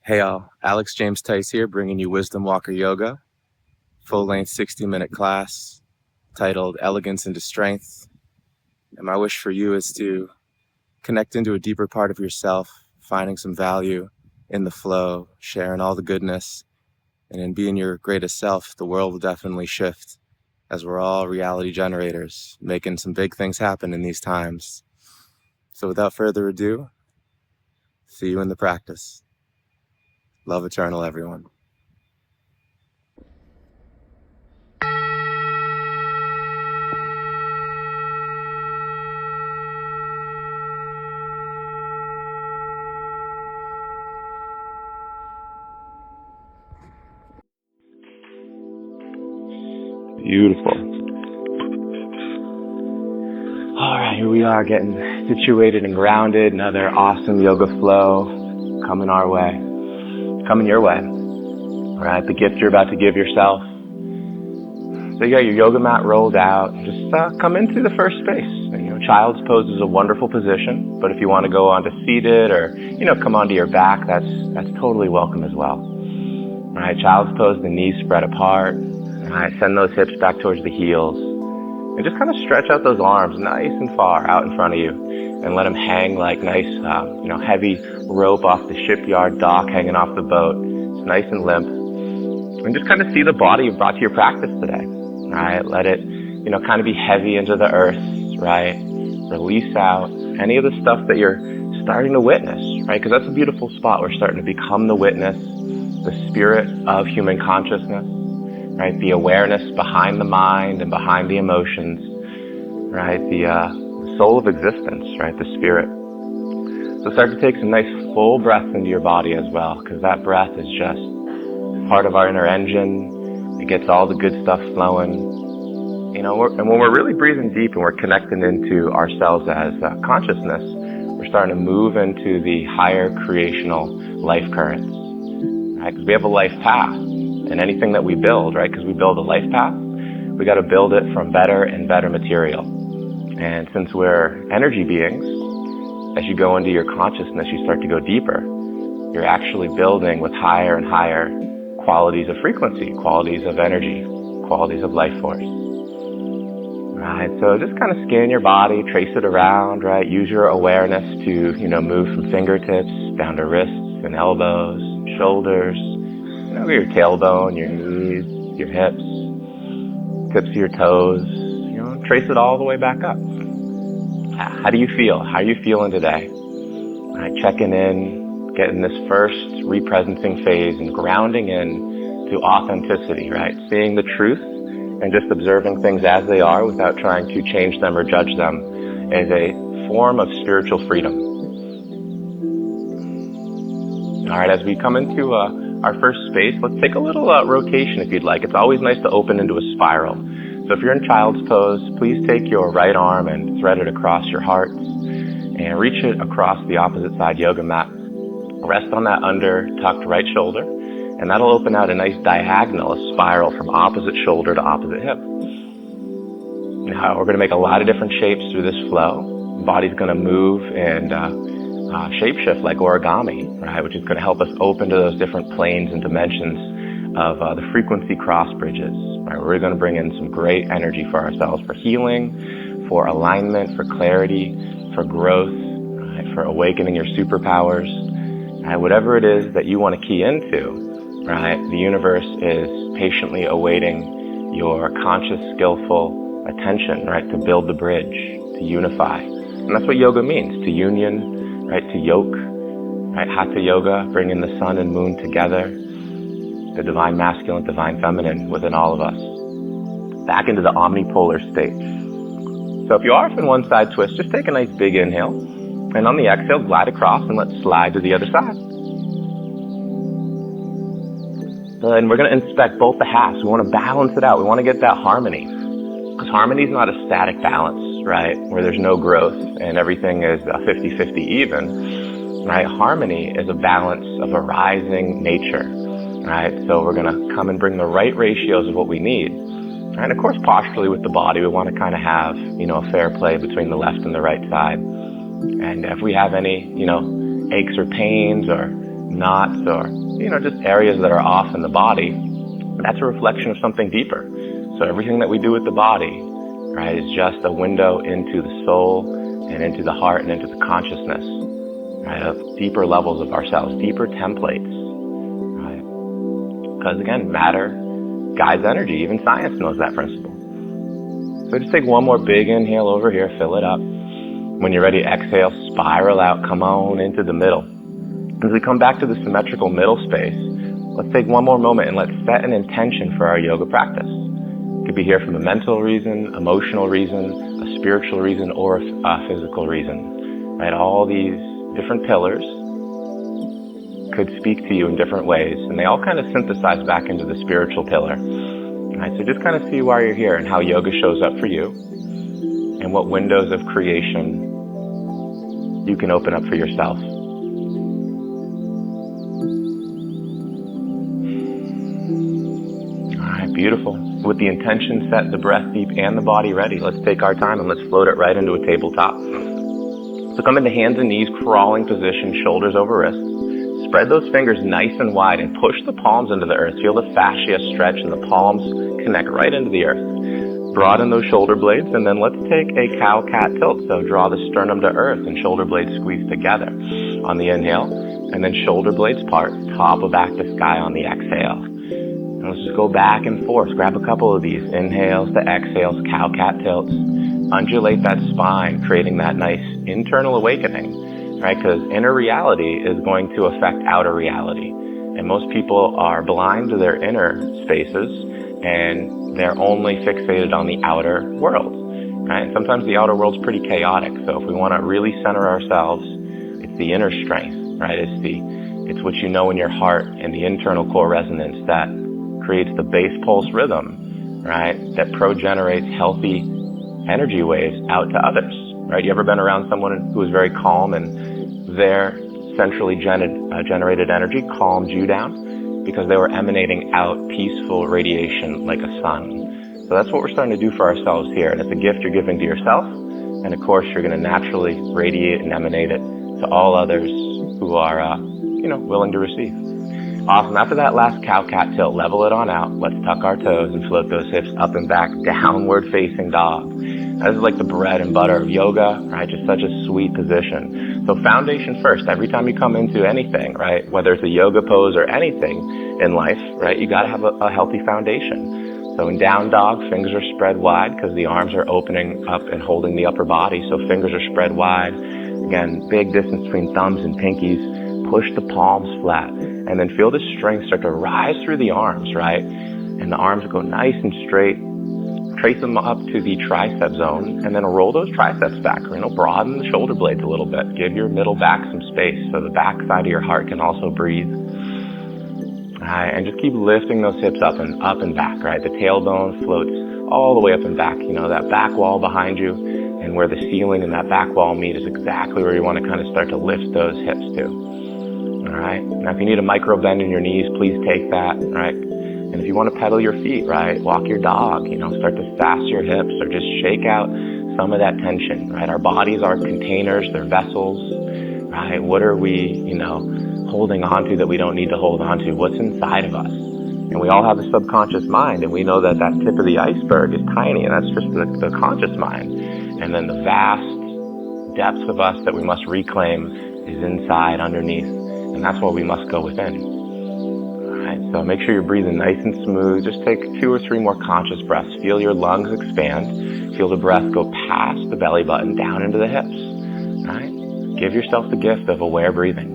Hey all, Alex James Tice here, bringing you Wisdom Walker Yoga, full-length 60-minute class titled Elegance into Strength. And my wish for you is to connect into a deeper part of yourself, finding some value in the flow, sharing all the goodness, and in being your greatest self, the world will definitely shift, as we're all reality generators, making some big things happen in these times. So without further ado, see you in the practice. Love eternal, everyone. Beautiful. All right, here we are getting situated and grounded. Another awesome yoga flow coming our way, coming your way. All right, the gift you're about to give yourself. So you got your yoga mat rolled out. Just come into the first space. Child's pose is a wonderful position, but if you want to go onto seated or come onto your back, that's totally welcome as well. All right, child's pose, the knees spread apart. All right, send those hips back towards the heels. And just kind of stretch out those arms nice and far out in front of you. And let them hang like nice, heavy rope off the shipyard dock hanging off the boat. It's nice and limp. And just kind of see the body you brought to your practice today. All right, let it, kind of be heavy into the earth, right? Release out any of the stuff that you're starting to witness, right? Because that's a beautiful spot. We're starting to become the witness, the spirit of human consciousness. Right, the awareness behind the mind and behind the emotions, right, the soul of existence, right, the spirit. So start to take some nice full breaths into your body as well, because that breath is just part of our inner engine. It gets all the good stuff flowing. And when we're really breathing deep and we're connecting into ourselves as consciousness, we're starting to move into the higher creational life currents, right, because we have a life path. And anything that we build, right, because we build a life path, we got to build it from better and better material. And since we're energy beings, as you go into your consciousness, you start to go deeper. You're actually building with higher and higher qualities of frequency, qualities of energy, qualities of life force. Right, so just kind of scan your body, trace it around, right, use your awareness to, move from fingertips down to wrists and elbows, shoulders, your tailbone, your knees, your hips, tips of your toes, trace it all the way back up. How do you feel? How are you feeling today? All right, checking in, getting this first represencing phase and grounding in to authenticity, right? Seeing the truth and just observing things as they are without trying to change them or judge them is a form of spiritual freedom. All right, as we come into our first space, let's take a little rotation if you'd like. It's always nice to open into a spiral. So if you're in child's pose, please take your right arm and thread it across your heart and reach it across the opposite side yoga mat. Rest on that under tucked right shoulder, and that'll open out a nice diagonal, a spiral from opposite shoulder to opposite hip. Now we're going to make a lot of different shapes through this flow. The body's going to move and shapeshift like origami, right, which is going to help us open to those different planes and dimensions of the frequency cross bridges. Right, we're going to bring in some great energy for ourselves, for healing, for alignment, for clarity, for growth, right, for awakening your superpowers. Right, whatever it is that you want to key into, right, the universe is patiently awaiting your conscious, skillful attention, right, to build the bridge, to unify. And that's what yoga means, to union, right, to yoke, right, hatha yoga, bringing the sun and moon together, the divine masculine, divine feminine within all of us, back into the omnipolar state. So if you are in one side twist, just take a nice big inhale, and on the exhale, glide across and let's slide to the other side. And we're going to inspect both the halves. We want to balance it out. We want to get that harmony, because harmony is not a static balance, right, where there's no growth and everything is 50-50 even, right? Harmony is a balance of a rising nature, right? So we're going to come and bring the right ratios of what we need. And of course, posturally with the body, we want to kind of have, a fair play between the left and the right side. And if we have any, aches or pains or knots or, just areas that are off in the body, that's a reflection of something deeper. So everything that we do with the body, right, is just a window into the soul and into the heart and into the consciousness, right, of deeper levels of ourselves, deeper templates, right? Because again, matter guides energy. Even science knows that principle. So just take one more big inhale over here, fill it up. When you're ready, exhale, spiral out, come on into the middle. As we come back to the symmetrical middle space, let's take one more moment and let's set an intention for our yoga practice. It could be here from a mental reason, emotional reason, a spiritual reason, or a physical reason, right? All these different pillars could speak to you in different ways, and they all kind of synthesize back into the spiritual pillar. Right, so just kind of see why you're here and how yoga shows up for you and what windows of creation you can open up for yourself. All right, beautiful. With the intention set, the breath deep, and the body ready, let's take our time and let's float it right into a tabletop. So come into hands and knees, crawling position, shoulders over wrists. Spread those fingers nice and wide and push the palms into the earth. Feel the fascia stretch and the palms connect right into the earth. Broaden those shoulder blades, and then let's take a cow-cat tilt. So draw the sternum to earth and shoulder blades squeeze together on the inhale, and then shoulder blades part, top of back to sky on the exhale. And let's just go back and forth. Grab a couple of these inhales to exhales, cow-cat tilts. Undulate that spine, creating that nice internal awakening. Right, because inner reality is going to affect outer reality. And most people are blind to their inner spaces, and they're only fixated on the outer world. Right? And sometimes the outer world's pretty chaotic. So if we want to really center ourselves, it's the inner strength, right? It's what you know in your heart and the internal core resonance that creates the base pulse rhythm, right? That pro-generates healthy energy waves out to others. Right? You ever been around someone who is very calm and their centrally generated energy calmed you down because they were emanating out peaceful radiation like a sun. So that's what we're starting to do for ourselves here. And it's a gift you're giving to yourself. And of course, you're going to naturally radiate and emanate it to all others who are, willing to receive. Awesome. After that last cow-cat tilt, level it on out. Let's tuck our toes and float those hips up and back, downward facing dog. This is like the bread and butter of yoga, right? Just such a sweet position. So foundation first. Every time you come into anything, right? Whether it's a yoga pose or anything in life, right? You got to have a healthy foundation. So in down dog, fingers are spread wide because the arms are opening up and holding the upper body. So fingers are spread wide. Again, big distance between thumbs and pinkies. Push the palms flat. And then feel the strength start to rise through the arms, right? And the arms go nice and straight. Trace them up to the tricep zone, and then roll those triceps back. Broaden the shoulder blades a little bit. Give your middle back some space so the back side of your heart can also breathe. All right, and just keep lifting those hips up and back, right? The tailbone floats all the way up and back. That back wall behind you and where the ceiling and that back wall meet is exactly where you want to kind of start to lift those hips to. All right, now if you need a micro bend in your knees, please take that, all right? And if you want to pedal your feet, right, walk your dog, start to sass your hips or just shake out some of that tension, right? Our bodies are containers, they're vessels, right? What are we, holding on to that we don't need to hold on to? What's inside of us? And we all have a subconscious mind, and we know that tip of the iceberg is tiny, and that's just the conscious mind. And then the vast depths of us that we must reclaim is inside, underneath, and that's why we must go within. So make sure you're breathing nice and smooth. Just take 2 or 3 more conscious breaths. Feel your lungs expand. Feel the breath go past the belly button down into the hips. All right? Give yourself the gift of aware breathing.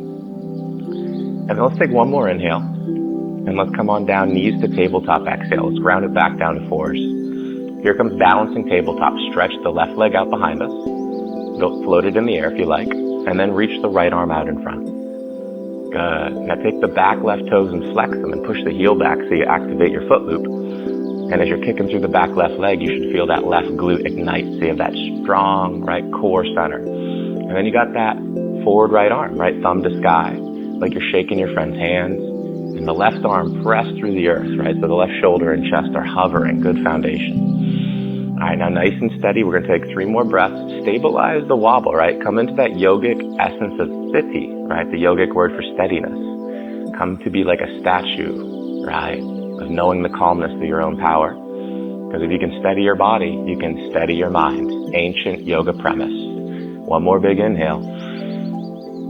And then let's take one more inhale. And let's come on down, knees to tabletop exhale. Let's ground it back down to 4s. Here comes balancing tabletop. Stretch the left leg out behind us. Go float it in the air if you like. And then reach the right arm out in front. Good. Now take the back left toes and flex them and push the heel back so you activate your foot loop. And as you're kicking through the back left leg, you should feel that left glute ignite. So you have that strong right core center. And then you got that forward right arm, right thumb to sky, like you're shaking your friend's hands. And the left arm pressed through the earth, right? So the left shoulder and chest are hovering. Good foundation. All right, now nice and steady. We're going to take 3 more breaths. Stabilize the wobble, right? Come into that yogic essence of sthiti, right? The yogic word for steadiness. Come to be like a statue, right? Of knowing the calmness of your own power. Because if you can steady your body, you can steady your mind. Ancient yoga premise. One more big inhale.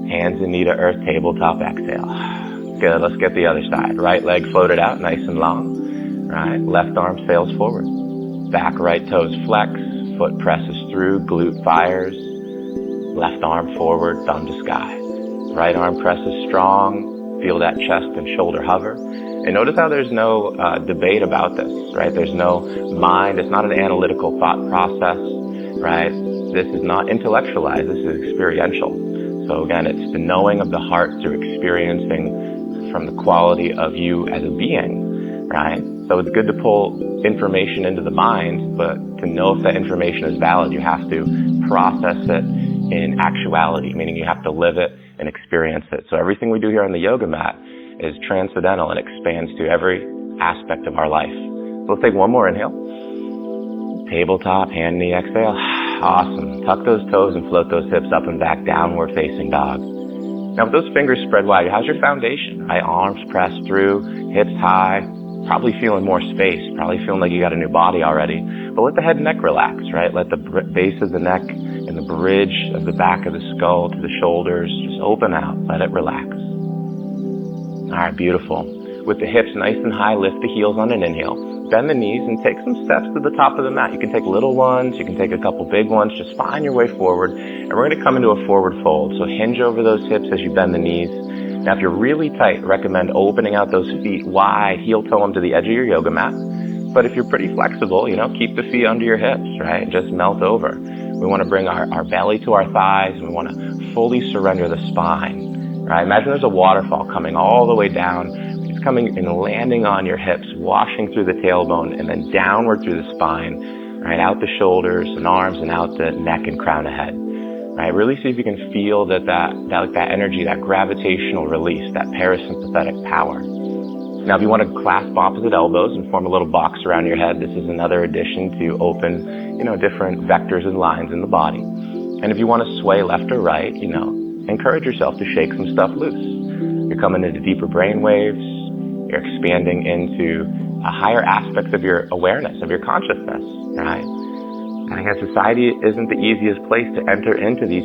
Hands and knee to earth, tabletop exhale. Good, let's get the other side. Right leg floated out, nice and long. Right, left arm sails forward. Back right toes flex, foot presses through, glute fires. Left arm forward, thumb to sky. Right arm presses strong, feel that chest and shoulder hover. And notice how there's no debate about this, right? There's no mind, it's not an analytical thought process, right? This is not intellectualized, this is experiential. So again, it's the knowing of the heart through experiencing from the quality of you as a being, right? So it's good to pull information into the mind, but to know if that information is valid, you have to process it in actuality, meaning you have to live it and experience it. So everything we do here on the yoga mat is transcendental and expands to every aspect of our life. So let's take one more inhale. Tabletop, hand, knee, exhale. Awesome. Tuck those toes and float those hips up and back, downward facing dog. Now with those fingers spread wide, how's your foundation? Right, arms pressed through, hips high, probably feeling more space, probably feeling like you got a new body already. But let the head and neck relax, right? Let the base of the neck and the bridge of the back of the skull to the shoulders just open out. Let it relax. All right, beautiful. With the hips nice and high, lift the heels on an inhale. Bend the knees and take some steps to the top of the mat. You can take little ones, you can take a couple big ones, just find your way forward. And we're going to come into a forward fold. So hinge over those hips as you bend the knees. Now if you're really tight, recommend opening out those feet wide, heel toe them to the edge of your yoga mat. But if you're pretty flexible, keep the feet under your hips, right? Just melt over. We want to bring our belly to our thighs, and we want to fully surrender the spine, right? Imagine there's a waterfall coming all the way down. It's coming and landing on your hips, washing through the tailbone, and then downward through the spine, right? Out the shoulders and arms and out the neck and crown of head, right? Really see if you can feel that energy, that gravitational release, that parasympathetic power. Now, if you want to clasp opposite elbows and form a little box around your head, this is another addition to open, different vectors and lines in the body. And if you want to sway left or right, encourage yourself to shake some stuff loose. You're coming into deeper brain waves. You're expanding into higher aspects of your awareness, of your consciousness, right? And again, society isn't the easiest place to enter into these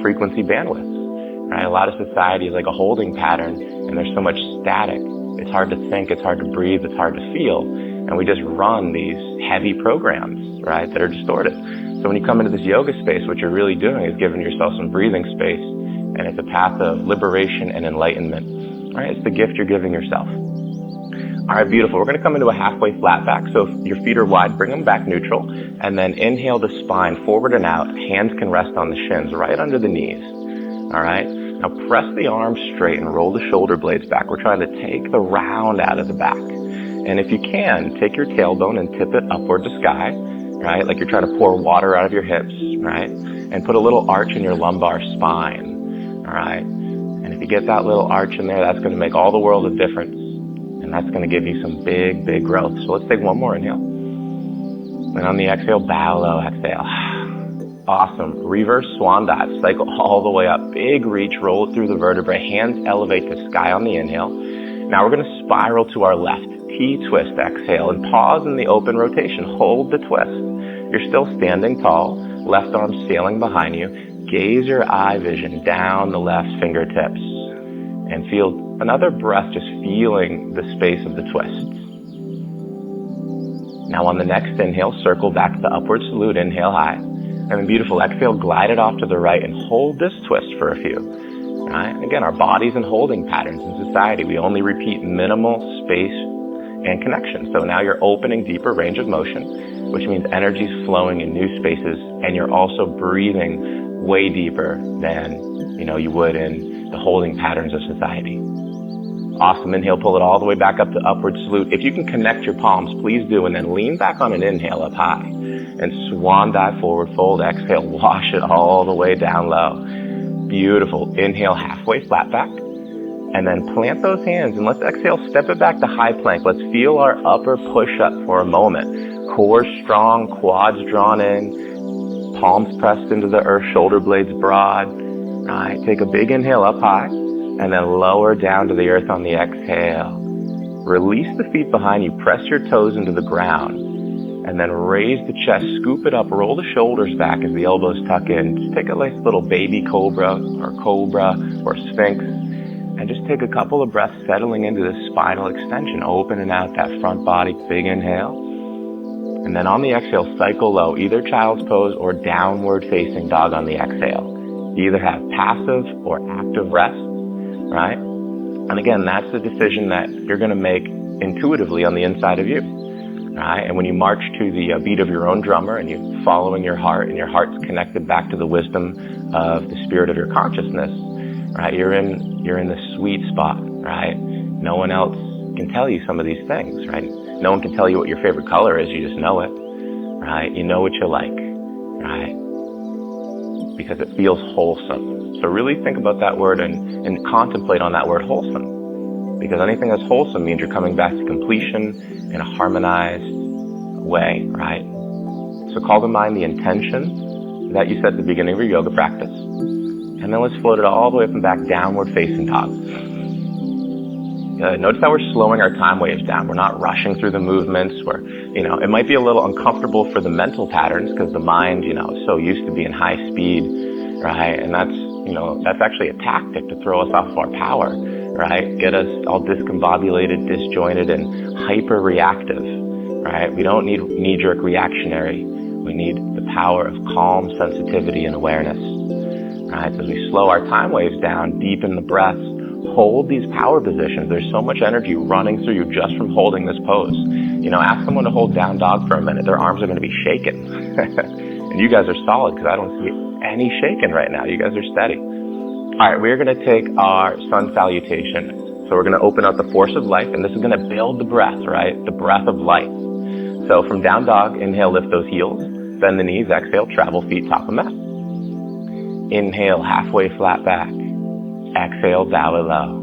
frequency bandwidths, right? A lot of society is like a holding pattern, and there's so much static. It's hard to think, it's hard to breathe, it's hard to feel, and we just run these heavy programs, right, that are distorted. So when you come into this yoga space, what you're really doing is giving yourself some breathing space, and it's a path of liberation and enlightenment, right? It's the gift you're giving yourself. All right, beautiful. We're going to come into a halfway flat back. So if your feet are wide, bring them back neutral, and then inhale the spine forward and out. Hands can rest on the shins, right under the knees. All right. Now press the arms straight and roll the shoulder blades back. We're trying to take the round out of the back. And if you can, take your tailbone and tip it upward to sky, right? Like you're trying to pour water out of your hips, right? And put a little arch in your lumbar spine, all right? And if you get that little arch in there, that's going to make all the world of difference. And that's going to give you some big, big growth. So let's take one more inhale. And on the exhale, bow low, exhale. Awesome. Reverse swan dive. Cycle all the way up. Big reach. Roll it through the vertebrae. Hands elevate to sky on the inhale. Now we're going to spiral to our left. T-twist. Exhale. And pause in the open rotation. Hold the twist. You're still standing tall. Left arm sailing behind you. Gaze your eye vision down the left fingertips. And feel another breath just feeling the space of the twist. Now on the next inhale, circle back to upward salute. Inhale high. And then beautiful, exhale, glide it off to the right and hold this twist for a few. Right? Again, our body's in holding patterns in society. We only repeat minimal space and connection. So now you're opening deeper range of motion, which means energy's flowing in new spaces, and you're also breathing way deeper than you would in the holding patterns of society. Awesome. Inhale, pull it all the way back up to upward salute. If you can connect your palms, please do, and then lean back on an inhale up high. And swan dive forward fold. Exhale, wash it all the way down low. Beautiful. Inhale, halfway flat back. And then plant those hands, and let's exhale, step it back to high plank. Let's feel our upper push-up for a moment. Core strong, quads drawn in, palms pressed into the earth, shoulder blades broad. All right, take a big inhale up high. and then lower down to the earth on the exhale. Release the feet behind you, press your toes into the ground, and then raise the chest, scoop it up, roll the shoulders back as the elbows tuck in. Just take a nice little baby cobra or sphinx, and just take a couple of breaths settling into the spinal extension, opening out that front body, big inhale. And then on the exhale, cycle low, either child's pose or downward facing dog on the exhale. You either have passive or active rest, right? And again, that's the decision that you're going to make intuitively on the inside of you, right? And when you march to the beat of your own drummer and you're following your heart, and your heart's connected back to the wisdom of the spirit of your consciousness, right? You're in the sweet spot, right? No one else can tell you some of these things, right? No one can tell you what your favorite color is. You just know it, right? You know what you like, right? Because it feels wholesome. So really think about that word and contemplate on that word wholesome. Because anything that's wholesome means you're coming back to completion in a harmonized way, right? So call to mind the intention that you set at the beginning of your yoga practice. And then let's float it all the way up and back, downward facing dog. Notice how we're slowing our time waves down. We're not rushing through the movements. It might be a little uncomfortable for the mental patterns because the mind, is so used to being high speed, right? And that's actually a tactic to throw us off our power, right? Get us all discombobulated, disjointed, and hyper-reactive, right? We don't need knee-jerk reactionary. We need the power of calm sensitivity and awareness, right? So as we slow our time waves down, deepen the breaths, hold these power positions. There's so much energy running through you just from holding this pose. Ask someone to hold down dog for a minute. Their arms are going to be shaking. And you guys are solid because I don't see any shaking right now. You guys are steady. All right, we're going to take our sun salutation. So we're going to open up the force of life, and this is going to build the breath, right? The breath of life. So from down dog, inhale, lift those heels. Bend the knees, exhale, travel feet, top of mat. Inhale, halfway flat back. Exhale, bow it low.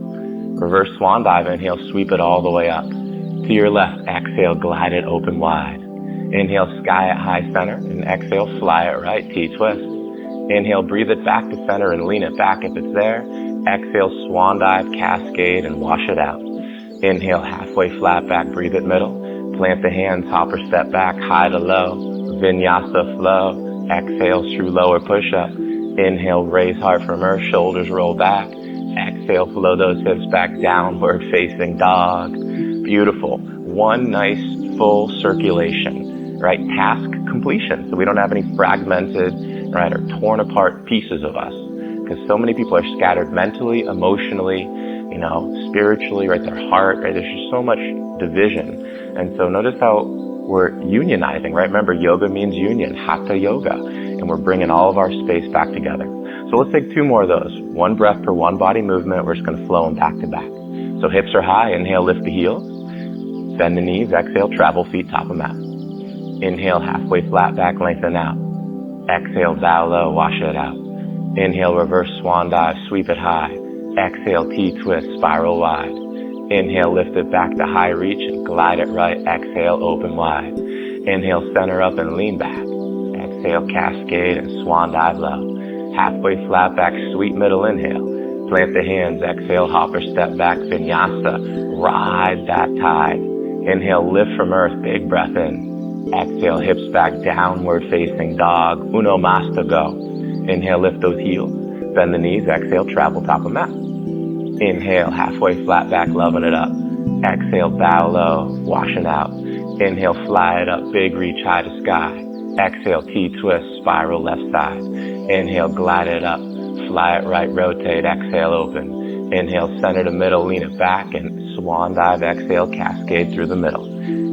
Reverse swan dive, inhale, sweep it all the way up. To your left, exhale, glide it open wide. Inhale, sky at high center, and exhale, fly it right, T-twist. Inhale, breathe it back to center and lean it back if it's there. Exhale, swan dive, cascade, and wash it out. Inhale, halfway flat back, breathe it middle. Plant the hands, hopper step back, high to low. Vinyasa flow. Exhale, true lower push-up. Inhale, raise heart from earth, shoulders roll back. Exhale, flow those hips back, downward facing dog. Beautiful. One nice full circulation, right? Task completion. So we don't have any fragmented, right, or torn apart pieces of us. Because so many people are scattered mentally, emotionally, spiritually, right? Their heart, right? There's just so much division. And so notice how we're unionizing, right? Remember, yoga means union, hatha yoga. And we're bringing all of our space back together. So let's take two more of those. One breath per one body movement. We're just going to flow them back to back. So hips are high. Inhale, lift the heels. Bend the knees. Exhale, travel feet, top of mat. Inhale, halfway flat back, lengthen out. Exhale, bow low, wash it out. Inhale, reverse swan dive, sweep it high. Exhale, T-twist, spiral wide. Inhale, lift it back to high reach and glide it right. Exhale, open wide. Inhale, center up and lean back. Exhale, cascade and swan dive low. Halfway flat back, sweet middle inhale. Plant the hands, exhale, hopper step back, vinyasa. Ride that tide. Inhale, lift from earth, big breath in. Exhale, hips back, downward facing dog. Uno mas to go. Inhale, lift those heels. Bend the knees, exhale, travel top of mat. Inhale, halfway flat back, loving it up. Exhale, bow low, washing out. Inhale, fly it up, big reach high to sky. Exhale, T-twist, spiral left side. Inhale, glide it up, fly it right, rotate, exhale, open. Inhale, center to middle, lean it back, and swan dive, exhale, cascade through the middle.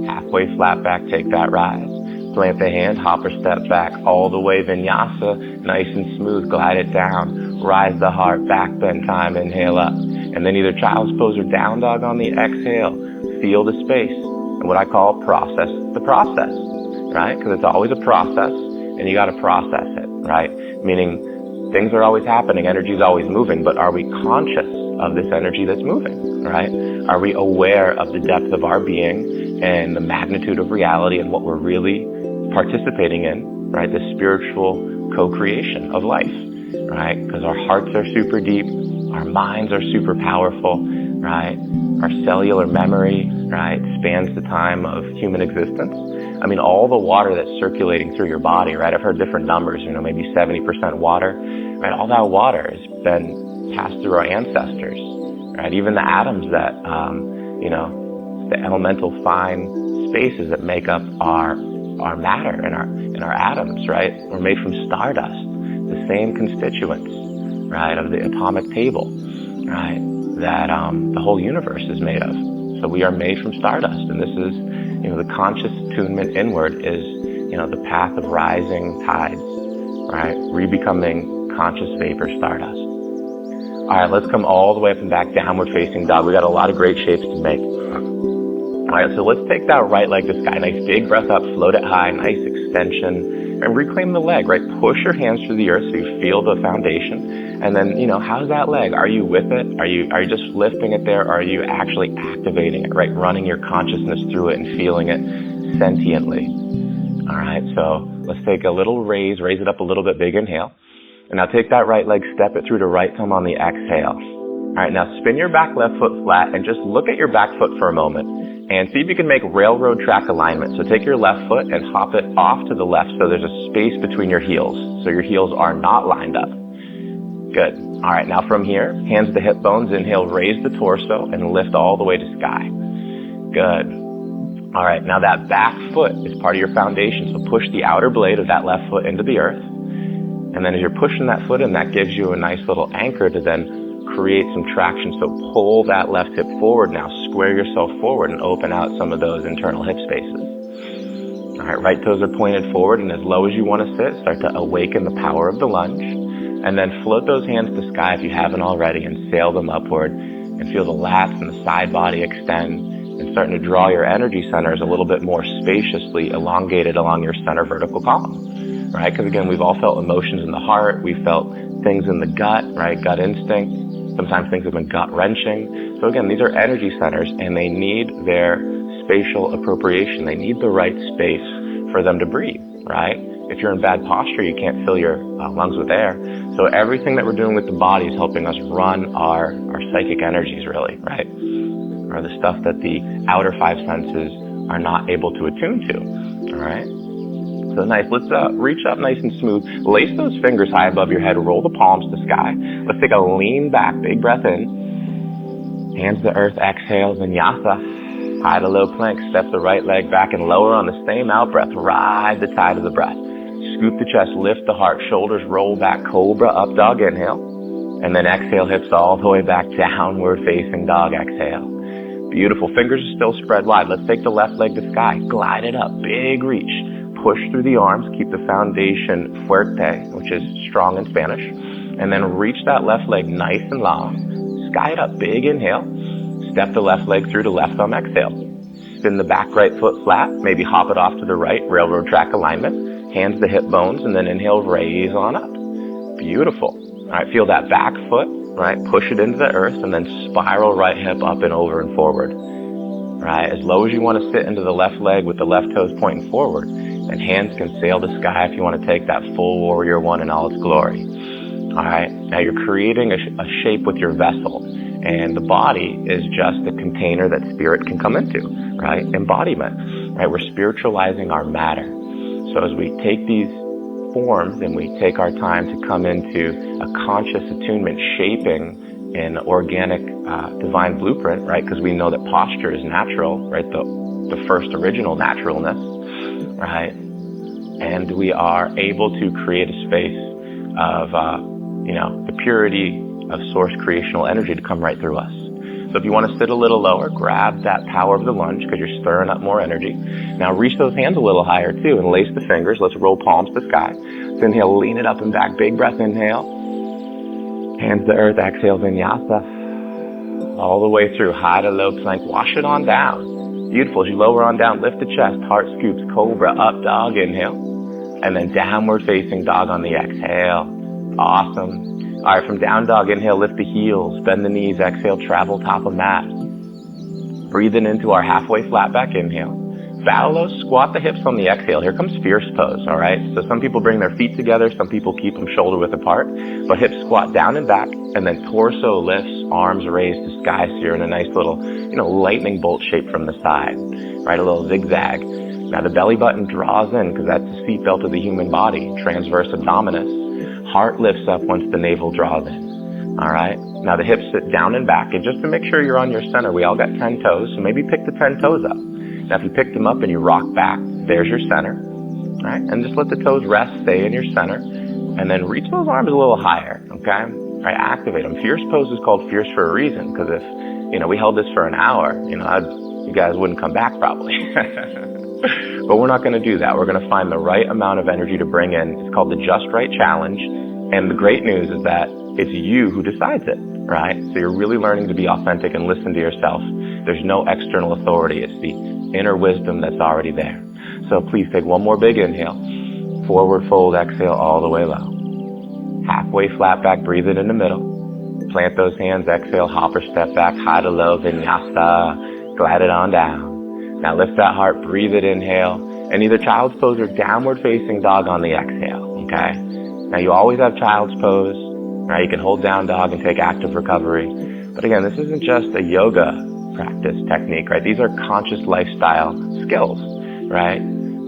Halfway flat back, take that rise. Plant the hand, hopper step back, all the way vinyasa, nice and smooth, glide it down. Rise the heart, back bend time, inhale up. And then either child's pose or down dog on the exhale. Feel the space, and what I call process the process. Right? Because it's always a process, and you got to process it, right? Meaning things are always happening, energy is always moving, but are we conscious of this energy that's moving, right? Are we aware of the depth of our being and the magnitude of reality and what we're really participating in, right? The spiritual co-creation of life, right? Because our hearts are super deep, Our minds are super powerful, right? Our cellular memory, right, spans the time of human existence. I mean, all the water that's circulating through your body, right? I've heard different numbers, maybe 70% water, right? All that water has been passed through our ancestors, right? Even the atoms that, the elemental fine spaces that make up our matter and our atoms, right? We're made from stardust, the same constituents, right, of the atomic table, right, that the whole universe is made of. So we are made from stardust, and this is, the conscious attunement inward is, the path of rising tides, right, re-becoming conscious vapor stardust. All right, let's come all the way up and back, downward facing dog. We got a lot of great shapes to make. All right, so let's take that right leg to sky. Nice big breath up, float it high, nice extension, and reclaim the leg, right? Push your hands through the earth so you feel the foundation. And then, how's that leg? Are you with it? Are you just lifting it there? Or are you actually activating it, right? Running your consciousness through it and feeling it sentiently. All right, so let's take a little raise it up a little bit, big inhale. And now take that right leg, step it through to right thumb on the exhale. All right, now spin your back left foot flat and just look at your back foot for a moment and see if you can make railroad track alignment. So take your left foot and hop it off to the left so there's a space between your heels. So your heels are not lined up. Good. All right, now from here, hands to hip bones, inhale, raise the torso and lift all the way to sky. Good. All right, now that back foot is part of your foundation, so push the outer blade of that left foot into the earth. And then as you're pushing that foot in, that gives you a nice little anchor to then create some traction. So pull that left hip forward now, square yourself forward and open out some of those internal hip spaces. All right, right toes are pointed forward, and as low as you want to sit, start to awaken the power of the lunge. And then float those hands to sky if you haven't already and sail them upward and feel the lats and the side body extend and starting to draw your energy centers a little bit more spaciously elongated along your center vertical column, right? Because again, we've all felt emotions in the heart. We've felt things in the gut, right? Gut instinct. Sometimes things have been gut wrenching. So again, these are energy centers and they need their spatial appropriation. They need the right space for them to breathe, right? If you're in bad posture, you can't fill your lungs with air. So everything that we're doing with the body is helping us run our psychic energies, really, right? Or the stuff that the outer five senses are not able to attune to, all right? So nice. Let's reach up nice and smooth. Lace those fingers high above your head. Roll the palms to sky. Let's take a lean back. Big breath in. Hands to earth. Exhale. Vinyasa. High to low plank. Step the right leg back and lower on the same out breath. Ride the tide of the breath. Scoop the chest, lift the heart, shoulders roll back, cobra, up dog, inhale. And then exhale, hips all the way back, downward facing dog, exhale. Beautiful, fingers are still spread wide. Let's take the left leg to sky, glide it up, big reach. Push through the arms, keep the foundation fuerte, which is strong in Spanish. And then reach that left leg nice and long. Sky it up, big inhale. Step the left leg through to left thumb, exhale. Spin the back right foot flat, maybe hop it off to the right, railroad track alignment. Hands to hip bones, and then inhale, raise on up. Beautiful. All right, feel that back foot, right? Push it into the earth, and then spiral right hip up and over and forward. Right, as low as you want to sit into the left leg with the left toes pointing forward, and hands can sail to sky if you want to take that full warrior one in all its glory. All right, now you're creating a shape with your vessel, and the body is just the container that spirit can come into, right? Embodiment, right? We're spiritualizing our matter. So as we take these forms and we take our time to come into a conscious attunement, shaping an organic divine blueprint, right? Because we know that posture is natural, right? The first original naturalness, right? And we are able to create a space of, the purity of source creational energy to come right through us. So if you want to sit a little lower, grab that power of the lunge because you're stirring up more energy. Now reach those hands a little higher too and lace the fingers. Let's roll palms to sky. So inhale, lean it up and back. Big breath, inhale. Hands to earth, exhale, vinyasa. All the way through, high to low plank. Wash it on down. Beautiful. As you lower on down, lift the chest. Heart scoops, cobra, up dog, inhale. And then downward facing dog on the exhale. Awesome. All right, from down dog, inhale, lift the heels, bend the knees, exhale, travel top of mat. Breathing into our halfway flat back inhale. bow low, squat the hips on the exhale. Here comes fierce pose, all right? So some people bring their feet together, some people keep them shoulder width apart, but hips squat down and back, and then torso lifts, arms raised to sky sphere in a nice little, lightning bolt shape from the side, right? A little zigzag. Now the belly button draws in because that's the seatbelt of the human body, transverse abdominis. Heart lifts up once the navel draws in, all right? Now the hips sit down and back, and just to make sure you're on your center, we all got 10 toes, so maybe pick the 10 toes up. Now if you pick them up and you rock back, there's your center, right? And just let the toes rest, stay in your center, and then reach those arms a little higher, okay? Right, activate them. Fierce pose is called fierce for a reason, because if, we held this for an hour, you guys wouldn't come back probably. But we're not going to do that. We're going to find the right amount of energy to bring in. It's called the Just Right Challenge. And the great news is that it's you who decides it, right? So you're really learning to be authentic and listen to yourself. There's no external authority. It's the inner wisdom that's already there. So please take one more big inhale. Forward fold, exhale all the way low. Halfway flat back, breathe it in the middle. Plant those hands, exhale, hopper step back, high to low, vinyasa. Glide it on down. Now lift that heart, breathe it, inhale, and either child's pose or downward facing dog on the exhale, okay? Now you always have child's pose, right? You can hold down dog and take active recovery. But again, this isn't just a yoga practice technique, right? These are conscious lifestyle skills, right?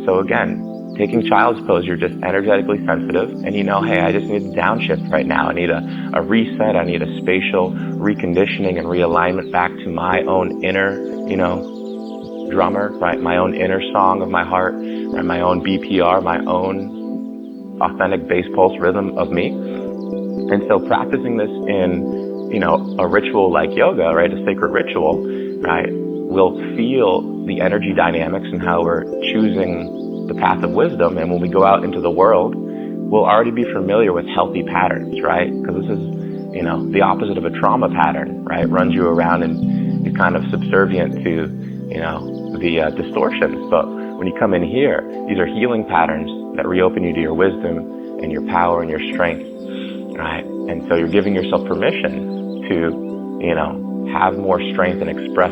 So again, taking child's pose, you're just energetically sensitive, and hey, I just need a downshift right now. I need a reset. I need a spatial reconditioning and realignment back to my own inner, drummer, right? My own inner song of my heart, right? My own BPR, my own authentic bass pulse rhythm of me. And so practicing this in, a ritual like yoga, right? A sacred ritual, right? We'll feel the energy dynamics and how we're choosing the path of wisdom. And when we go out into the world, we'll already be familiar with healthy patterns, right? Because this is, the opposite of a trauma pattern, right? It runs you around and you're kind of subservient to, the distortions. But when you come in here, these are healing patterns that reopen you to your wisdom and your power and your strength, right? And so you're giving yourself permission to, have more strength and express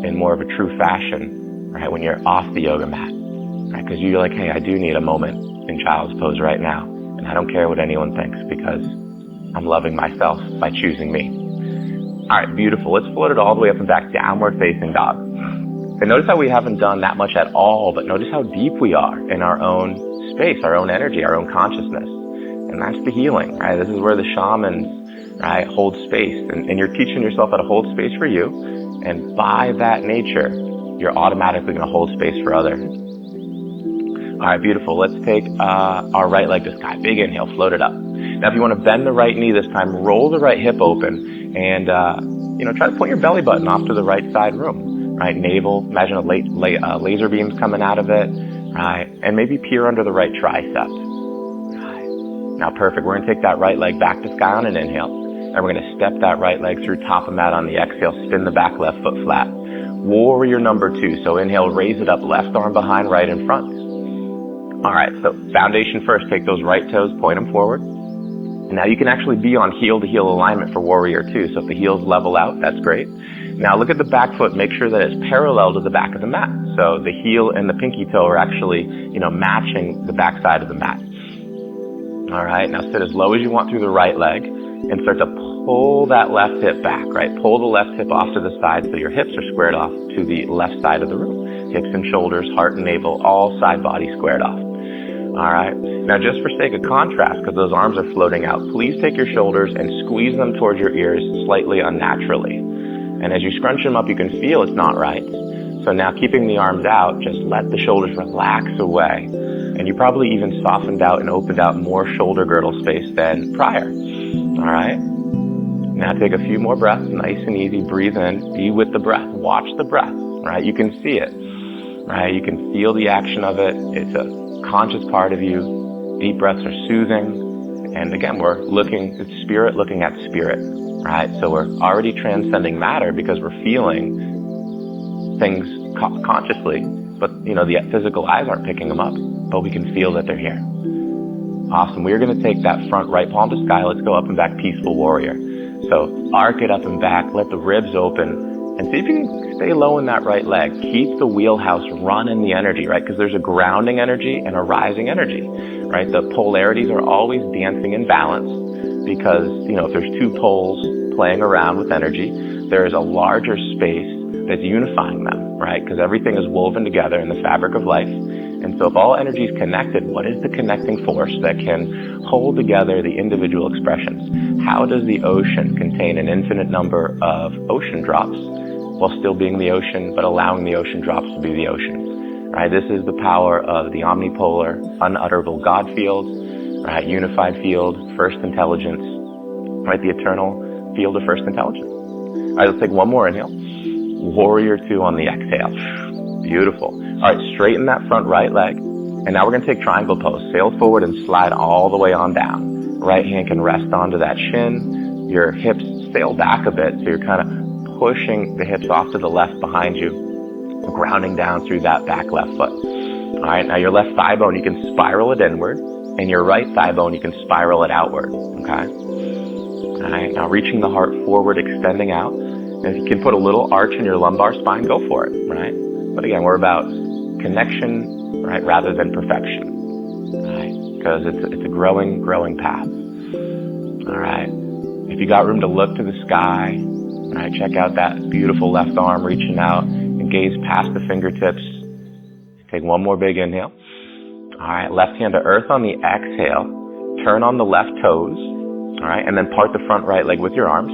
in more of a true fashion, right? When you're off the yoga mat, right? Because you're like, hey, I do need a moment in child's pose right now. And I don't care what anyone thinks because I'm loving myself by choosing me. All right, beautiful. Let's float it all the way up and back, downward facing dog. And notice how we haven't done that much at all, but notice how deep we are in our own space, our own energy, our own consciousness. And that's the healing, right? This is where the shamans, right, hold space. And you're teaching yourself how to hold space for you. And by that nature, you're automatically going to hold space for others. All right, beautiful. Let's take our right leg to sky. Big inhale, float it up. Now, if you want to bend the right knee this time, roll the right hip open and, try to point your belly button off to the right side room, right? Navel, imagine laser beams coming out of it, right? And maybe peer under the right tricep. Right. Now, perfect. We're going to take that right leg back to sky on an inhale. And we're going to step that right leg through top of mat on the exhale, spin the back left foot flat. Warrior number 2. So inhale, raise it up, left arm behind, right in front. All right, so foundation first, take those right toes, point them forward. Now you can actually be on heel to heel alignment for warrior 2. So if the heels level out, that's great. Now look at the back foot, make sure that it's parallel to the back of the mat. So the heel and the pinky toe are actually, matching the back side of the mat. All right, now sit as low as you want through the right leg and start to pull that left hip back, right? Pull the left hip off to the side so your hips are squared off to the left side of the room. Hips and shoulders, heart and navel, all side body squared off. All right. Now, just for sake of contrast, because those arms are floating out, please take your shoulders and squeeze them towards your ears slightly unnaturally. And as you scrunch them up, you can feel it's not right. So now, keeping the arms out, just let the shoulders relax away. And you probably even softened out and opened out more shoulder girdle space than prior. All right. Now, take a few more breaths, nice and easy. Breathe in, be with the breath. Watch the breath, right? You can see it, right? You can feel the action of it. It's a conscious part of you. Deep breaths are soothing. And again, we're looking at spirit, right? So we're already transcending matter because we're feeling things consciously, but the physical eyes aren't picking them up, but we can feel that they're here. Awesome. We're going to take that front right palm to sky. Let's go up and back, peaceful warrior. So arc it up and back, let the ribs open, And see if you can stay low in that right leg. Keep the wheelhouse running the energy, right? Because there's a grounding energy and a rising energy, right? The polarities are always dancing in balance because, if there's two poles playing around with energy, there is a larger space that's unifying them, right? Because everything is woven together in the fabric of life. And so if all energy is connected, what is the connecting force that can hold together the individual expressions? How does the ocean contain an infinite number of ocean drops while still being the ocean, but allowing the ocean drops to be the ocean? Right? This is the power of the omnipolar, unutterable God field, right? Unified field, first intelligence, right? The eternal field of first intelligence. All right, let's take one more inhale. Warrior 2 on the exhale. Beautiful. All right, straighten that front right leg. And now we're going to take triangle pose. Sail forward and slide all the way on down. Right hand can rest onto that shin. Your hips sail back a bit, so you're kind of pushing the hips off to the left behind you, grounding down through that back left foot. All right, now your left thigh bone, you can spiral it inward, and your right thigh bone, you can spiral it outward, okay? All right, now reaching the heart forward, extending out. And if you can put a little arch in your lumbar spine, go for it, right? But again, we're about connection, right, rather than perfection, right? Because it's a growing path. All right. If you got room to look to the sky, all right, check out that beautiful left arm reaching out and gaze past the fingertips. Take one more big inhale. All right, left hand to earth on the exhale. Turn on the left toes, all right, and then part the front right leg with your arms.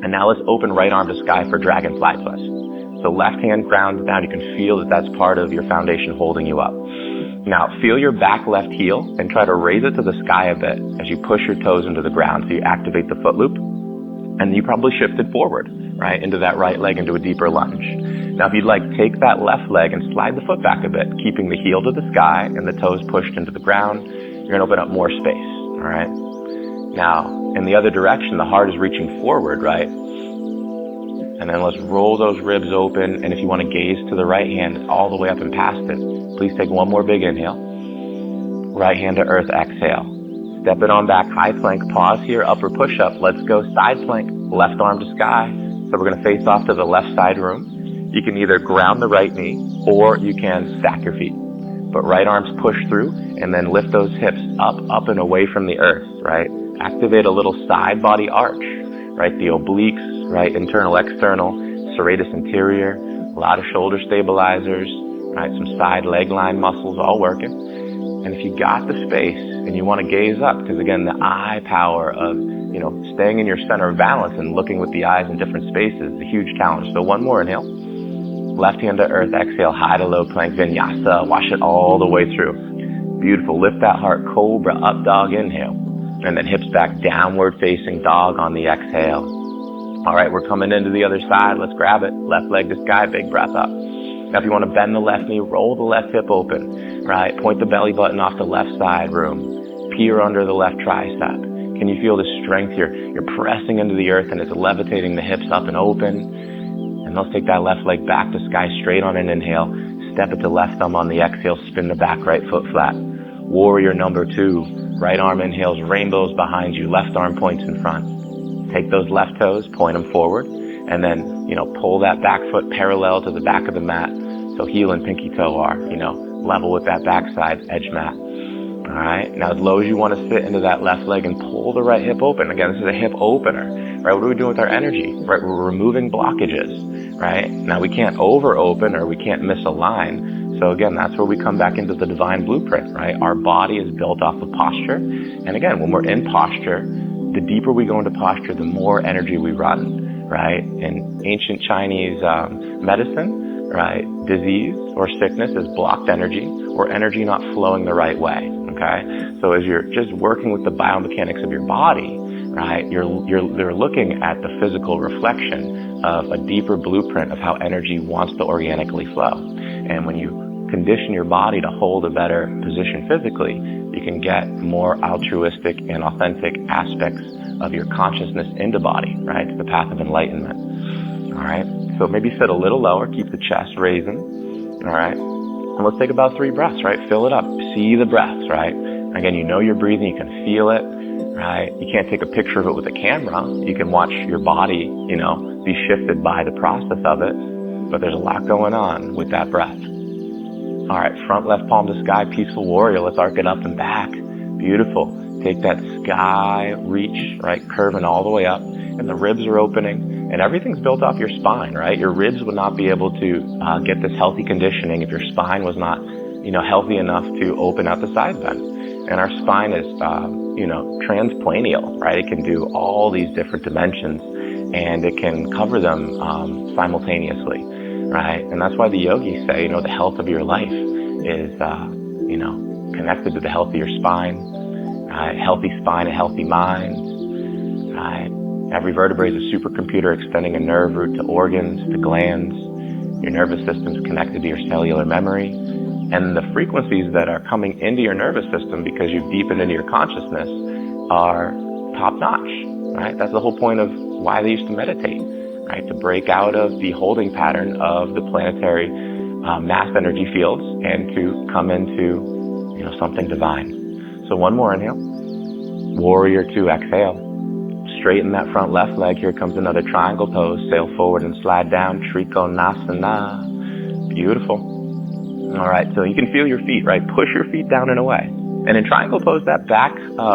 And now let's open right arm to sky for dragonfly twist. So left hand grounds down. You can feel that that's part of your foundation holding you up. Now feel your back left heel and try to raise it to the sky a bit as you push your toes into the ground. So you activate the foot loop, and you probably shifted forward, right, into that right leg into a deeper lunge. Now if you'd like, take that left leg and slide the foot back a bit, keeping the heel to the sky and the toes pushed into the ground. You're going to open up more space, all right? Now, in the other direction, the heart is reaching forward, right? And then let's roll those ribs open. And if you want to gaze to the right hand all the way up and past it, please take one more big inhale. Right hand to earth, exhale. Step it on back, high plank, pause here, upper push-up. Let's go side plank, left arm to sky. So we're going to face off to the left side room. You can either ground the right knee or you can stack your feet. But right arms push through and then lift those hips up and away from the earth, right? Activate a little side body arch, right? The obliques, right? Internal, external, serratus anterior, a lot of shoulder stabilizers, right? Some side leg line muscles all working. And if you got the space and you want to gaze up, because again, the eye power of, staying in your center of balance and looking with the eyes in different spaces is a huge challenge. So one more inhale. Left hand to earth, exhale, high to low plank vinyasa. Wash it all the way through. Beautiful. Lift that heart, cobra, up dog, inhale. And then hips back, downward facing dog on the exhale. All right, we're coming into the other side. Let's grab it. Left leg to sky, big breath up. Now if you want to bend the left knee, roll the left hip open, right? Point the belly button off the left side room. Peer under the left tricep. Can you feel the strength here? You're pressing into the earth and it's levitating the hips up and open. And let's take that left leg back to sky straight on an inhale. Step it to left thumb on the exhale. Spin the back right foot flat. Warrior number 2. Right arm inhales, rainbows behind you. Left arm points in front. Take those left toes, point them forward. And then, pull that back foot parallel to the back of the mat. So heel and pinky toe are, level with that backside edge mat. All right. Now as low as you want to sit into that left leg and pull the right hip open. Again, this is a hip opener, right? What are we doing with our energy, right? We're removing blockages, right? Now we can't over open or we can't misalign. So again, that's where we come back into the divine blueprint, right? Our body is built off of posture. And again, when we're in posture, the deeper we go into posture, the more energy we run, right? In ancient Chinese medicine, right, disease or sickness is blocked energy or energy not flowing the right way, okay? So as you're just working with the biomechanics of your body, right, you're looking at the physical reflection of a deeper blueprint of how energy wants to organically flow. And when you condition your body to hold a better position physically, you can get more altruistic and authentic aspects of your consciousness into body, right? To the path of enlightenment. All right. So maybe sit a little lower, keep the chest raising. All right. And let's take about 3 breaths, right? Fill it up. See the breaths, right? Again, you're breathing, you can feel it, right? You can't take a picture of it with a camera. You can watch your body, be shifted by the process of it, but there's a lot going on with that breath. All right, front left palm to sky, peaceful warrior. Let's arc it up and back. Beautiful. Take that sky reach, right, curving all the way up, and the ribs are opening, and everything's built off your spine, right? Your ribs would not be able to get this healthy conditioning if your spine was not, healthy enough to open out the side bend. And our spine is, transplanial, right? It can do all these different dimensions, and it can cover them simultaneously, right? And that's why the yogis say, the health of your life is, connected to the health of your spine, right? Healthy spine, a healthy mind, right? Every vertebrae is a supercomputer extending a nerve route to organs, to glands. Your nervous system's connected to your cellular memory. And the frequencies that are coming into your nervous system because you've deepened into your consciousness are top-notch, right? That's the whole point of why they used to meditate, right? To break out of the holding pattern of the planetary mass energy fields and to come into, something divine. So one more inhale. Warrior two, exhale. Straighten that front left leg. Here comes another triangle pose. Sail forward and slide down. Trikonasana. Beautiful. All right, so you can feel your feet, right? Push your feet down and away. And in triangle pose, that back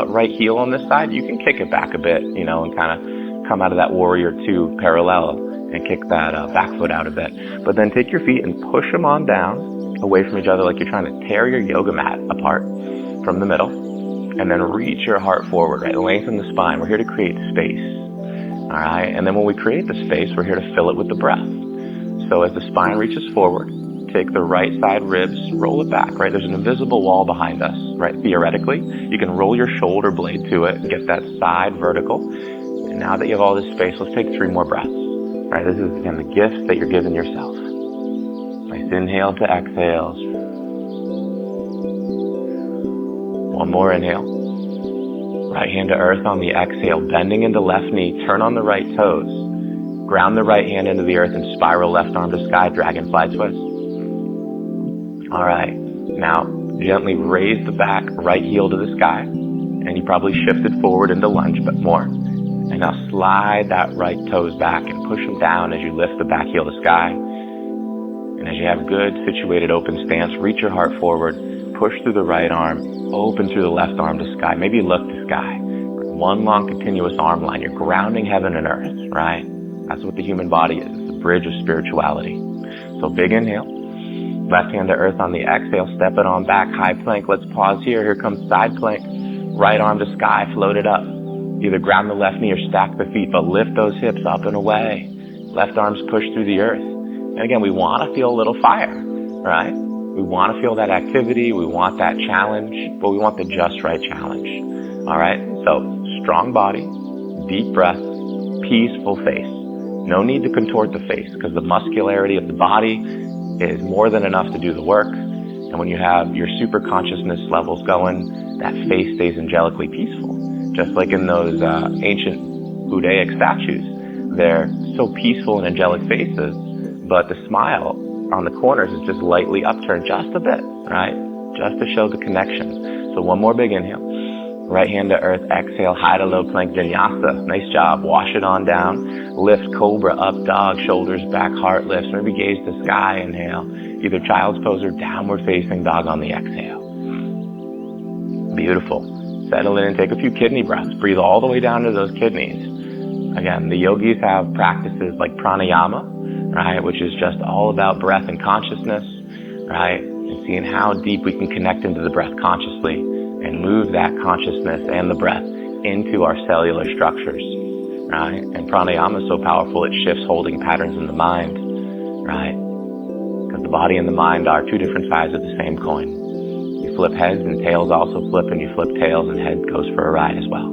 right heel on this side, you can kick it back a bit, and kind of come out of that warrior two parallel and kick that back foot out a bit. But then take your feet and push them on down away from each other like you're trying to tear your yoga mat apart from the middle. And then reach your heart forward, right? Lengthen the spine. We're here to create space, all right? And then when we create the space, we're here to fill it with the breath. So as the spine reaches forward, take the right side ribs, roll it back, right? There's an invisible wall behind us, right? Theoretically, you can roll your shoulder blade to it and get that side vertical. And now that you have all this space, let's take 3 more breaths, right? This is, again, the gift that you're giving yourself. Nice inhale to exhales. One more inhale. Right hand to earth on the exhale, bending into left knee, turn on the right toes. Ground the right hand into the earth and spiral left arm to sky, dragonfly twist. All right, now gently raise the back right heel to the sky, and you probably shifted forward into lunge, but more. And now slide that right toes back and push them down as you lift the back heel to sky. And as you have good situated open stance, reach your heart forward, push through the right arm, open through the left arm to sky. Maybe look to sky. One long continuous arm line. You're grounding heaven and earth, right? That's what the human body is. It's a bridge of spirituality. So big inhale. Left hand to earth on the exhale. Step it on back. High plank. Let's pause here. Here comes side plank. Right arm to sky. Float it up. Either ground the left knee or stack the feet, but lift those hips up and away. Left arm's push through the earth. And again, we want to feel a little fire, right? We want to feel that activity. We want that challenge, but we want the just right challenge. All right. So strong body, deep breath, peaceful face. No need to contort the face because the muscularity of the body is more than enough to do the work. And when you have your super consciousness levels going, that face stays angelically peaceful. Just like in those ancient Buddhaic statues, they're so peaceful and angelic faces, but the smile on the corners is just lightly upturned just a bit, right? Just to show the connection. So one more big inhale. Right hand to earth, exhale, high to low plank vinyasa. Nice job. Wash it on down. Lift cobra, up dog, shoulders back, heart lifts. Maybe gaze to sky, inhale. Either child's pose or downward facing dog on the exhale. Beautiful. Settle in and take a few kidney breaths. Breathe all the way down to those kidneys. Again, the yogis have practices like pranayama, right, which is just all about breath and consciousness, right, and seeing how deep we can connect into the breath consciously and move that consciousness and the breath into our cellular structures, right? And pranayama is so powerful, it shifts holding patterns in the mind, right? Because the body and the mind are 2 different sides of the same coin. You flip heads and tails also flip, and you flip tails and head goes for a ride as well.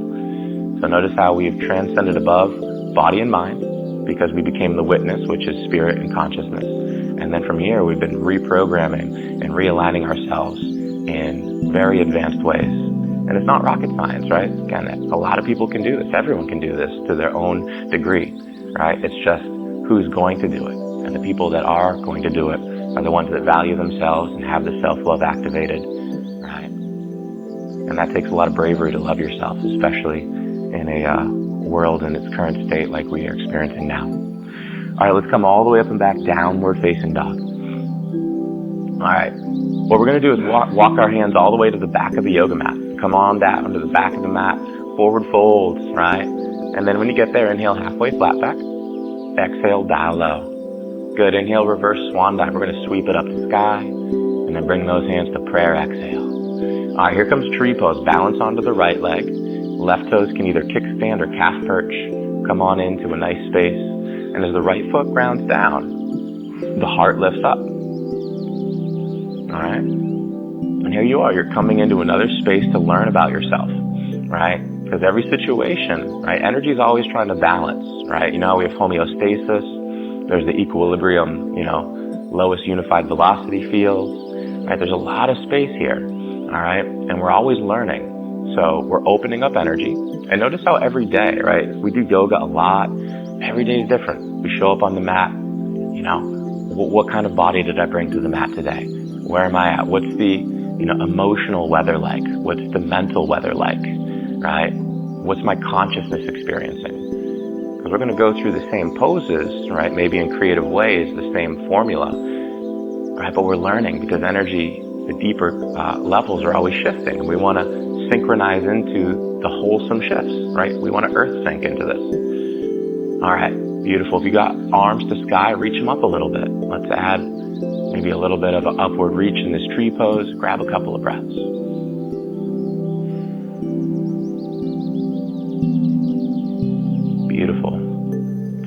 So notice how we've transcended above body and mind because we became the witness, which is spirit and consciousness. And then from here, we've been reprogramming and realigning ourselves in very advanced ways. And it's not rocket science, right? Again, a lot of people can do this. Everyone can do this to their own degree, right? It's just who's going to do it. And the people that are going to do it are the ones that value themselves and have the self-love activated, right? And that takes a lot of bravery to love yourself, especially in a world in its current state like we are experiencing now. All right, let's come all the way up and back, downward facing dog. All right, what we're going to do is walk our hands all the way to the back of the yoga mat. Come on down to the back of the mat, forward folds, right? And then when you get there, inhale halfway flat back. Exhale, dial low. Good, inhale, reverse swan dive. We're going to sweep it up to sky, and then bring those hands to prayer, exhale. All right, here comes tree pose. Balance onto the right leg. Left toes can either kickstand or calf perch. Come on into a nice space. And as the right foot grounds down, the heart lifts up. All right? And here you are. You're coming into another space to learn about yourself, right? Because every situation, right, energy is always trying to balance, right? You know, we have homeostasis. There's the equilibrium, you know, lowest unified velocity fields, right? There's a lot of space here, all right? And we're always learning. So we're opening up energy. And notice how every day, right, we do yoga a lot. Every day is different. We show up on the mat, you know, what kind of body did I bring to the mat today? Where am I at? What's the, you know, emotional weather like? What's the mental weather like, right? What's my consciousness experiencing? Because we're going to go through the same poses, right, maybe in creative ways, the same formula, right? But we're learning because energy, the deeper levels are always shifting. And we want to synchronize into the wholesome shifts, right? We want to earth sync into this. All right, beautiful. If you got arms to sky, reach them up a little bit. Let's add maybe a little bit of an upward reach in this tree pose. Grab a couple of breaths. Beautiful.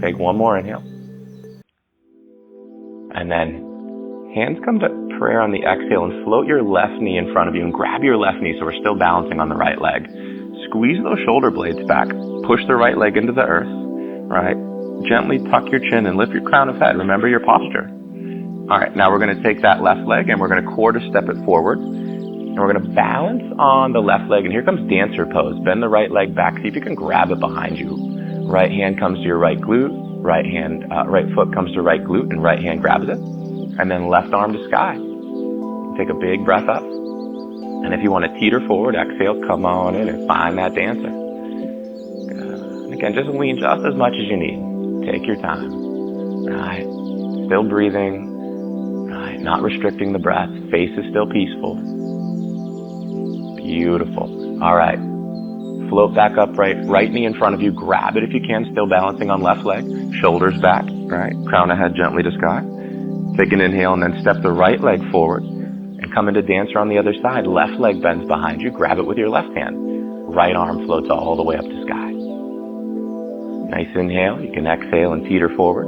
Take one more inhale. And then hands come to prayer on the exhale and float your left knee in front of you and grab your left knee so we're still balancing on the right leg. Squeeze those shoulder blades back. Push the right leg into the earth, right? Gently tuck your chin and lift your crown of head. Remember your posture. All right, now we're going to take that left leg and we're going to quarter step it forward. And we're going to balance on the left leg. And here comes dancer pose. Bend the right leg back. See if you can grab it behind you. Right hand comes to your right glute. Right foot comes to right glute and right hand grabs it. And then left arm to sky. Take a big breath up. And if you want to teeter forward, exhale, come on in and find that dancer. And again, just lean just as much as you need. Take your time. Right. Still breathing. Right. Not restricting the breath. Face is still peaceful. Beautiful. All right. Float back upright. Right knee in front of you. Grab it if you can. Still balancing on left leg. Shoulders back. Right. Crown of head gently to sky. Take an inhale and then step the right leg forward and come into dancer on the other side. Left leg bends behind you. Grab it with your left hand. Right arm floats all the way up to sky. Nice inhale. You can exhale and teeter forward.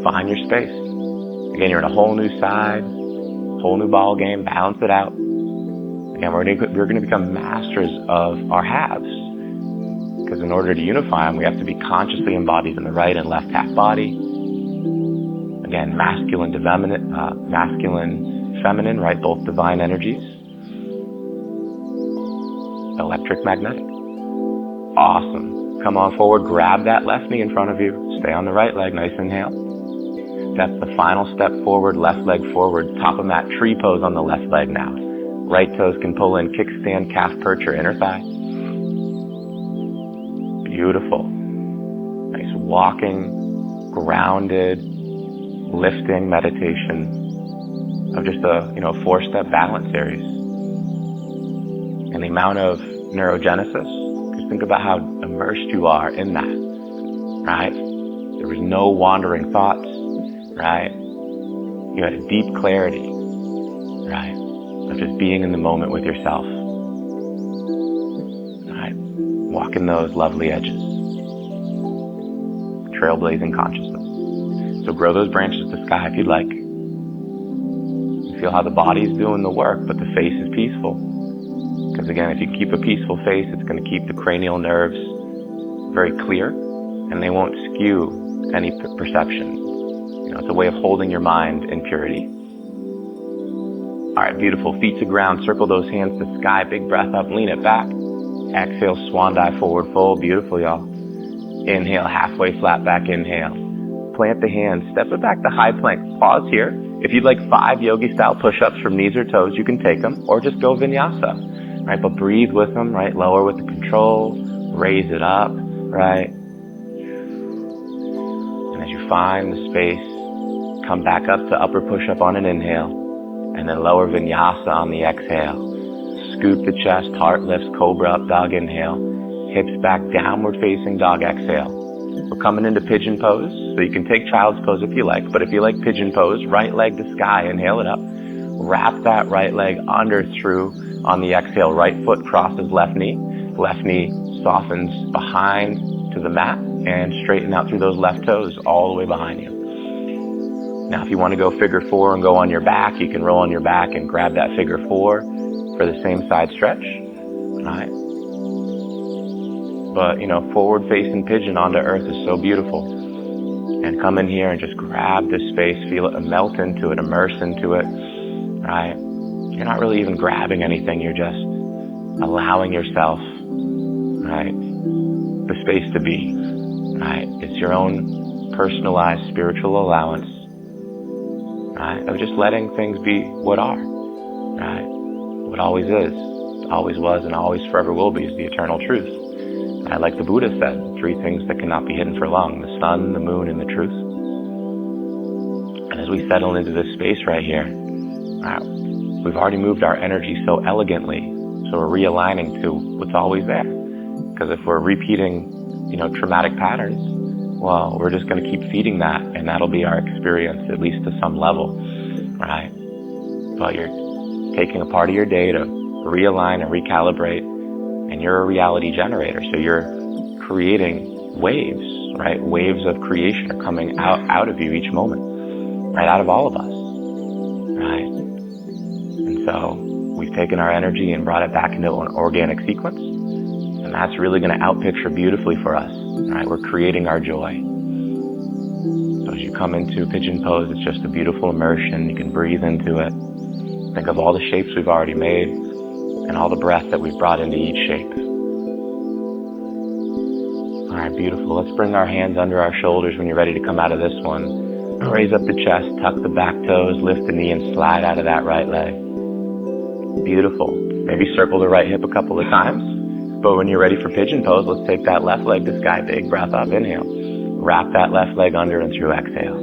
Find your space. Again, you're in a whole new side, whole new ball game. Balance it out. Again, we're going to become masters of our halves. Because in order to unify them, we have to be consciously embodied in the right and left half body. Again, masculine to feminine, feminine, right? Both divine energies. Electric, magnetic. Awesome. Come on forward. Grab that left knee in front of you. Stay on the right leg. Nice inhale. Step the final step forward. Left leg forward. Top of mat tree pose on the left leg now. Right toes can pull in kickstand, calf perch, or inner thigh. Beautiful. Nice walking, grounded, lifting meditation of just a 4-step balance series. And the amount of neurogenesis, just think about how immersed you are in that, right? There was no wandering thoughts, right? You had a deep clarity, right? Of just being in the moment with yourself, right? Walking those lovely edges, trailblazing consciousness. So grow those branches to sky if you'd like. You feel how the body's doing the work, but the face is peaceful. Because again, if you keep a peaceful face, it's going to keep the cranial nerves very clear, and they won't skew any perception. It's a way of holding your mind in purity. All right, beautiful. Feet to ground. Circle those hands to sky. Big breath up. Lean it back. Exhale, swan dive, forward fold. Beautiful, y'all. Inhale, halfway flat back. Inhale. Plant the hands. Step it back to high plank. Pause here. If you'd like 5 yogi-style push-ups from knees or toes, you can take them, or just go vinyasa, right? But breathe with them, right? Lower with the control. Raise it up, right? And find the space, come back up to upper push-up on an inhale, and then lower vinyasa on the exhale. Scoop the chest, heart lifts, cobra up dog inhale, hips back, downward facing dog exhale. We're coming into pigeon pose, so you can take child's pose if you like, but if you like pigeon pose, right leg to sky, inhale it up. Wrap that right leg under through on the exhale, right foot crosses left knee softens behind to the mat and straighten out through those left toes all the way behind you. Now if you want to go figure four and go on your back, you can roll on your back and grab that figure four for the same side stretch. All right. But, forward facing pigeon onto earth is so beautiful. And come in here and just grab this space, feel it melt into it, immerse into it, right? You're not really even grabbing anything, you're just allowing yourself, right, the space to be, right? It's your own personalized spiritual allowance, right, of just letting things be what are, right? What always is, always was, and always forever will be is the eternal truth. Right? Like the Buddha said, three things that cannot be hidden for long: the sun, the moon, and the truth. And as we settle into this space right here, we've already moved our energy so elegantly, so we're realigning to what's always there. Because if we're repeating, traumatic patterns, well, we're just going to keep feeding that, and that'll be our experience, at least to some level, right? But you're taking a part of your day to realign and recalibrate, and you're a reality generator, so you're creating waves, right? Waves of creation are coming out of you each moment, right? Out of all of us, right? And so we've taken our energy and brought it back into an organic sequence, and that's really going to outpicture beautifully for us, right? We're creating our joy. So as you come into pigeon pose, it's just a beautiful immersion. You can breathe into it. Think of all the shapes we've already made and all the breath that we've brought into each shape. All right, beautiful. Let's bring our hands under our shoulders when you're ready to come out of this one. Raise up the chest, tuck the back toes, lift the knee, and slide out of that right leg. Beautiful. Maybe circle the right hip a couple of times. But when you're ready for pigeon pose, let's take that left leg to sky. Big breath up, inhale. Wrap that left leg under and through, exhale.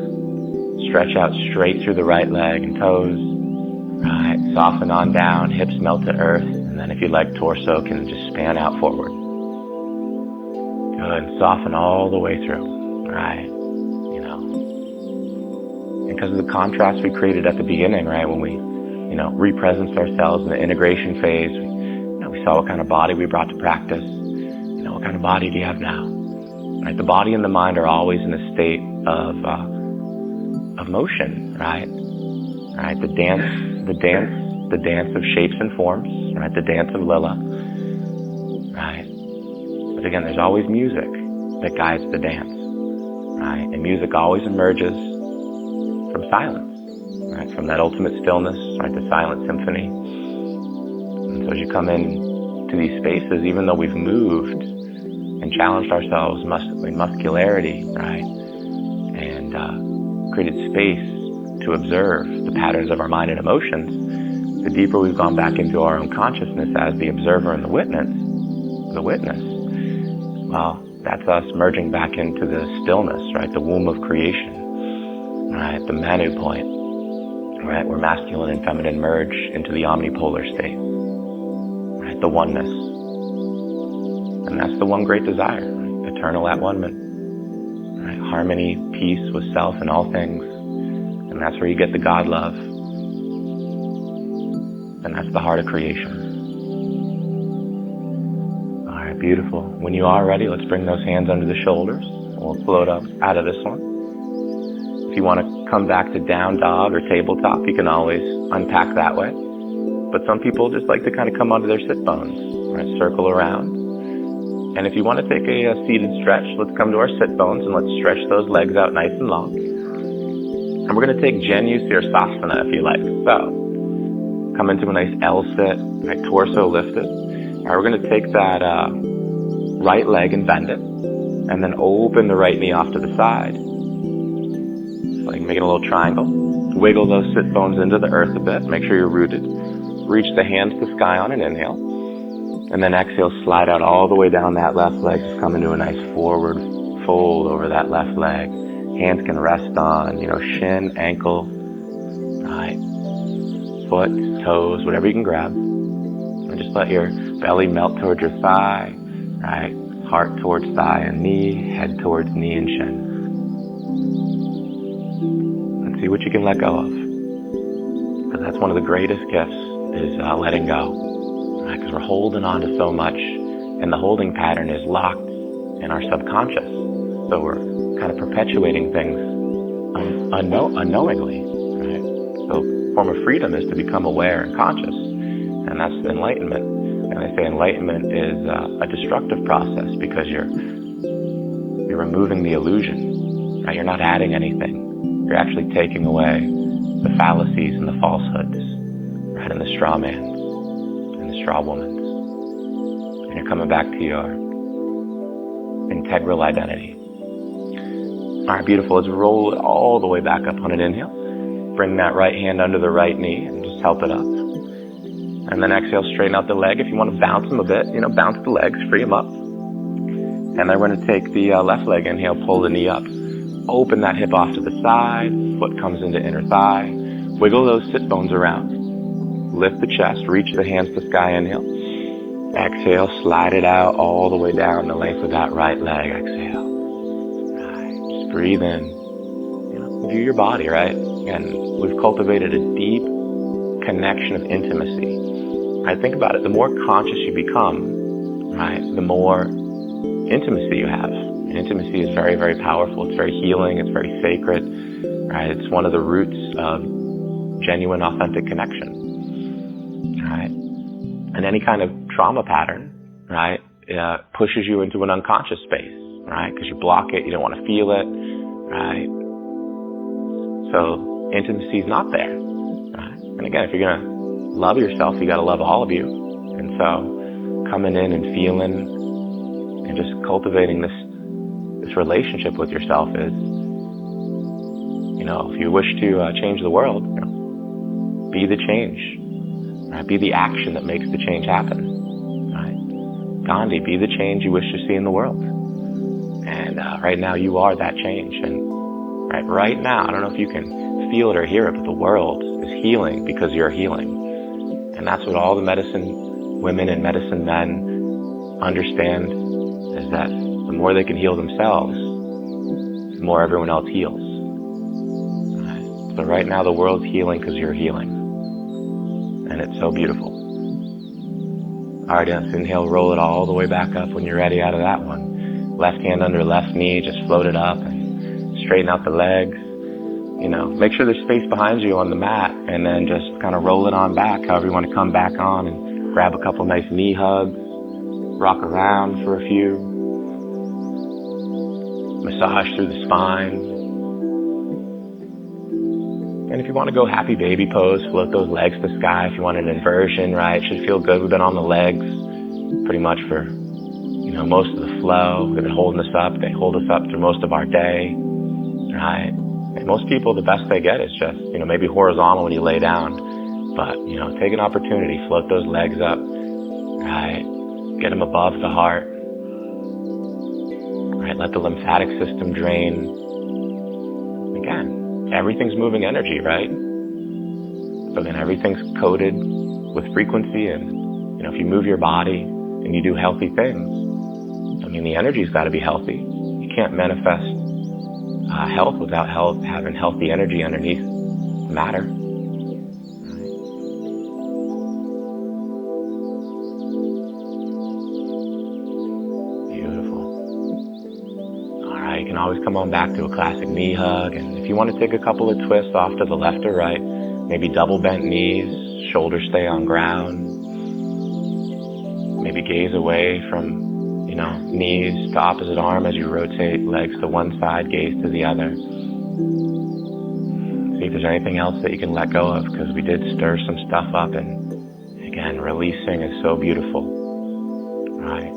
Stretch out straight through the right leg and toes. Right, soften on down, hips melt to earth, and then if you like, torso can just span out forward. Good, soften all the way through, right, because of the contrast we created at the beginning, right, when we, represenced ourselves in the integration phase, we saw what kind of body we brought to practice, what kind of body do you have now, right? The body and the mind are always in a state of motion, right? Right, the dance of shapes and forms, right? The dance of Lila, right? But again, there's always music that guides the dance, right? And music always emerges from silence, right? From that ultimate stillness, right? The silent symphony. And so as you come in to these spaces, even though we've moved and challenged ourselves in muscularity, right? And created space to observe the patterns of our mind and emotions, the deeper we've gone back into our own consciousness as the observer and the witness, well, that's us merging back into the stillness, right? The womb of creation, right? The Manu point, right? Where masculine and feminine merge into the omnipolar state, right? The oneness. And that's the one great desire, right? Eternal at one-ment, right? Harmony, peace with self and all things. And that's where you get the God love. And that's the heart of creation. All right, beautiful. When you are ready, let's bring those hands under the shoulders. We'll float up out of this one. If you want to come back to down dog or tabletop, you can always unpack that way. But some people just like to kind of come onto their sit bones, right? Circle around. And if you want to take a seated stretch, let's come to our sit bones and let's stretch those legs out nice and long. And we're going to take Janu Sirsasana if you like. So, come into a nice L sit, right, torso lifted. All right, we're going to take that right leg and bend it, and then open the right knee off to the side. Like make it a little triangle. Wiggle those sit bones into the earth a bit. Make sure you're rooted. Reach the hands to sky on an inhale. And then exhale, slide out all the way down that left leg. Just come into a nice forward fold over that left leg. Hands can rest on, shin, ankle, right? Foot, toes, whatever you can grab. And just let your belly melt towards your thigh, right? Heart towards thigh and knee, head towards knee and shin. And see what you can let go of. Because that's one of the greatest gifts is letting go. Right? Because we're holding on to so much, and the holding pattern is locked in our subconscious. So we're kind of perpetuating things unknowingly. Right? So a form of freedom is to become aware and conscious. And that's enlightenment. And they say enlightenment is a destructive process because you're removing the illusion. Right? You're not adding anything. You're actually taking away the fallacies and the falsehoods, right? And the straw mans and the straw womans. And you're coming back to your integral identity. All right, beautiful. Let's roll it all the way back up on an inhale. Bring that right hand under the right knee and just help it up. And then exhale, straighten out the leg. If you want to bounce them a bit, bounce the legs, free them up. And then we're going to take the left leg, inhale, pull the knee up. Open that hip off to the side, foot comes into inner thigh. Wiggle those sit bones around. Lift the chest, reach the hands to sky, inhale. Exhale, slide it out all the way down the length of that right leg, exhale. Right, just breathe in. View your body, right? And we've cultivated a deep connection of intimacy. Right, think about it, the more conscious you become, right, the more intimacy you have. Intimacy is very, very powerful. It's very healing. It's very sacred. Right? It's one of the roots of genuine, authentic connection. Right? And any kind of trauma pattern, right, pushes you into an unconscious space, right? Because you block it. You don't want to feel it, right? So intimacy is not there. Right? And again, if you're gonna love yourself, you got to love all of you. And so coming in and feeling and just cultivating this relationship with yourself is, if you wish to change the world, be the change, right? Be the action that makes the change happen, right? Gandhi, be the change you wish to see in the world. And right now you are that change. And right now, I don't know if you can feel it or hear it, but the world is healing because you're healing. And that's what all the medicine women and medicine men understand, is that the more they can heal themselves, the more everyone else heals. Right? So right now the world's healing because you're healing. And it's so beautiful. All right, let's inhale, roll it all the way back up when you're ready out of that one. Left hand under left knee, just float it up and straighten out the legs. Make sure there's space behind you on the mat, and then just kind of roll it on back, however you want to come back on, and grab a couple nice knee hugs, rock around for a few. Massage through the spine. And if you want to go happy baby pose, float those legs to the sky. If you want an inversion, right, it should feel good. We've been on the legs pretty much for, most of the flow. They've been holding us up. They hold us up through most of our day, right? And most people, the best they get is just, maybe horizontal when you lay down. But, take an opportunity, float those legs up, right? Get them above the heart. Right, let the lymphatic system drain. Again, everything's moving energy, right? So then everything's coded with frequency, and if you move your body and you do healthy things, the energy's got to be healthy. You can't manifest health without having healthy energy underneath matter. You can always come on back to a classic knee hug, and if you want to take a couple of twists off to the left or right, maybe double bent knees, shoulders stay on ground, maybe gaze away from, knees to opposite arm as you rotate legs to one side, gaze to the other. See if there's anything else that you can let go of, because we did stir some stuff up, and again, releasing is so beautiful, right?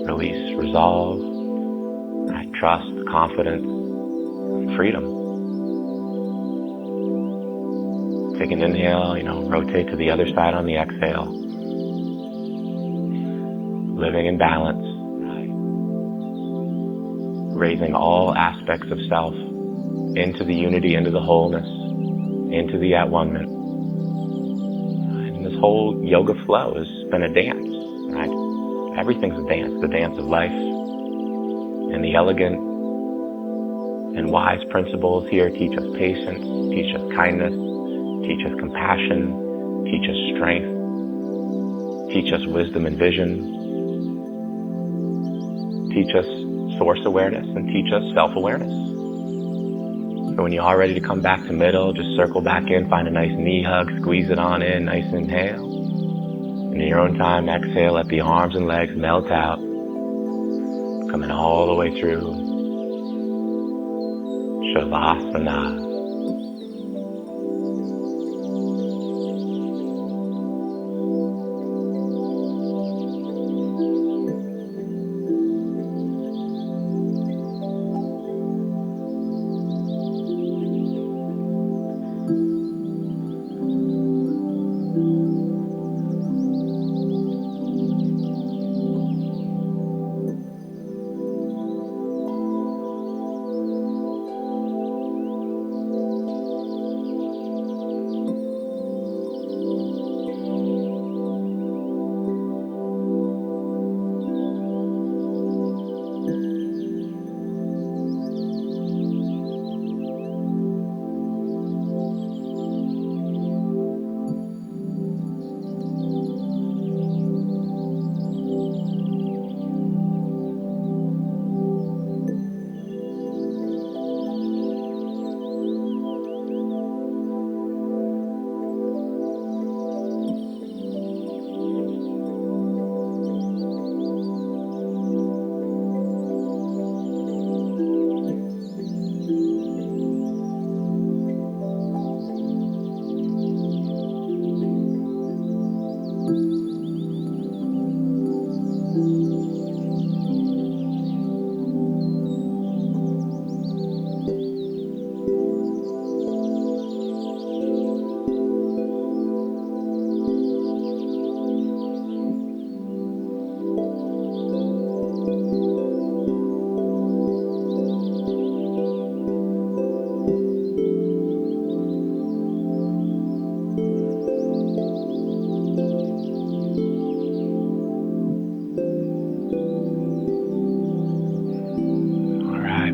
Release, resolve. Trust, confidence, freedom. Take an inhale, rotate to the other side on the exhale. Living in balance. raising all aspects of self into the unity, into the wholeness, into the at-one-ment. And this whole yoga flow has been a dance, right? Everything's a dance, the dance of life. And the elegant and wise principles here teach us patience, teach us kindness, teach us compassion, teach us strength, teach us wisdom and vision, teach us source awareness, and teach us self-awareness. So when you are ready to come back to middle, just circle back in, find a nice knee hug, squeeze it on in, nice inhale. And in your own time, exhale, let the arms and legs melt out, coming all the way through Shavasana.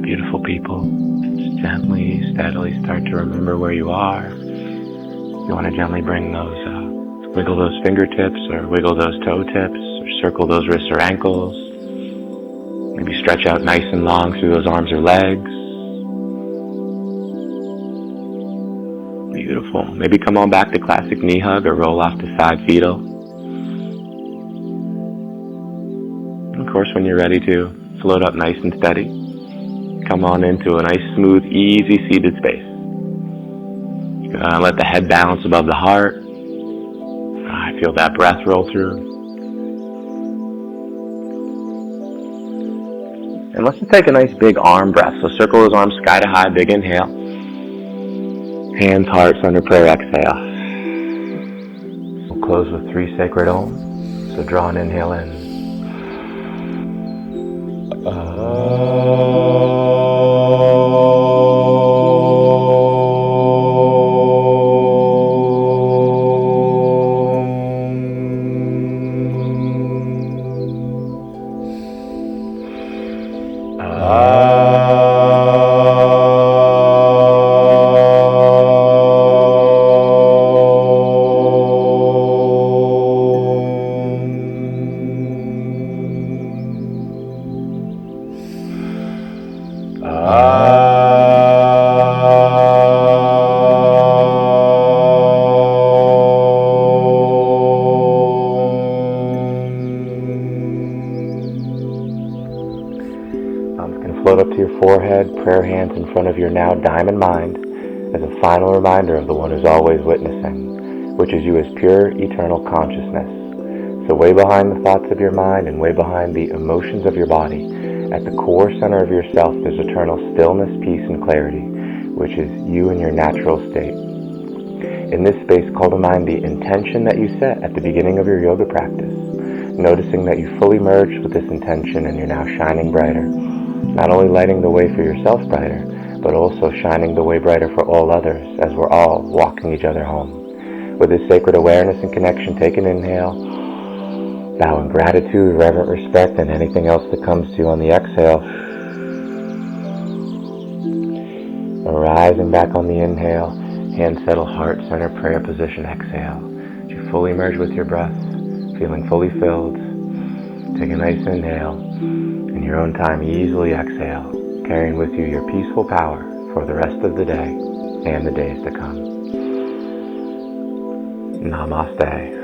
Beautiful people, just gently, steadily start to remember where you are. You want to gently bring those, wiggle those fingertips or wiggle those toe tips or circle those wrists or ankles. Maybe stretch out nice and long through those arms or legs. Beautiful. Maybe come on back to classic knee hug or roll off to side fetal. And of course, when you're ready to float up nice and steady, come on into a nice, smooth, easy seated space. Let the head balance above the heart. Feel that breath roll through. And let's just take a nice big arm breath. So circle those arms sky to high, big inhale. Hands, hearts under prayer, exhale. We'll close with 3 sacred Om. So draw an inhale in. Float up to your forehead, prayer hands in front of your now diamond mind as a final reminder of the one who's always witnessing, which is you as pure, eternal consciousness. So way behind the thoughts of your mind and way behind the emotions of your body, at the core center of yourself, there's eternal stillness, peace, and clarity, which is you in your natural state. In this space, call to mind the intention that you set at the beginning of your yoga practice, noticing that you fully merged with this intention and you're now shining brighter. Not only lighting the way for yourself brighter, but also shining the way brighter for all others as we're all walking each other home. With this sacred awareness and connection, take an inhale, bow in gratitude, reverent respect, and anything else that comes to you on the exhale. Rising back on the inhale, hand settle, heart center, prayer position, exhale. As you fully merge with your breath, feeling fully filled, take a nice inhale. In your own time, easily exhale, carrying with you your peaceful power for the rest of the day and the days to come. Namaste.